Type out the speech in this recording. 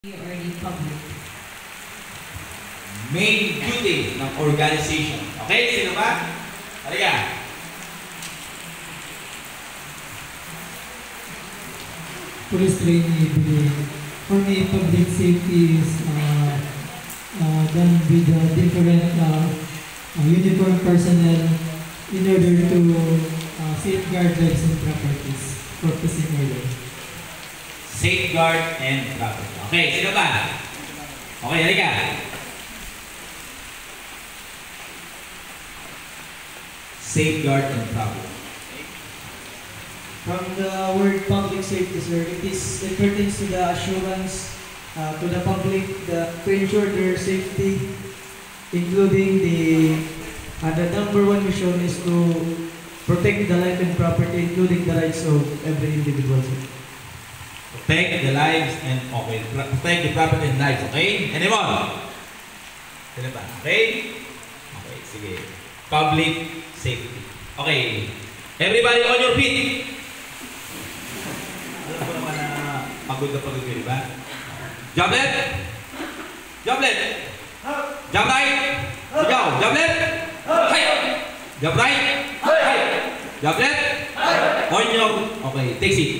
or the public. Main duty ng organization. Okay? Sino ba? Halika. Police training, for me, public safety is done with different uniform personnel in order to safeguard lives and properties for peace and order. Safeguard and property. Okay, sino ba? Okay, halika. Safeguard and property. From the word public safety, sir, it pertains to the assurance to the public to ensure their safety, including the number one mission is to protect the life and property, including the rights of every individual. Sir. Protect the lives and protect the property and lives. Okay? Anyone? Sino ba? Okay? Okay, sige. Public safety. Okay. Everybody on your feet. Alam ko naman na pagod kayo, di ba? Jump left. Jump left. Jump right. Sigaw. Jump left. Hey. Jump right. Hey. Jump left. On your... Okay, take seat.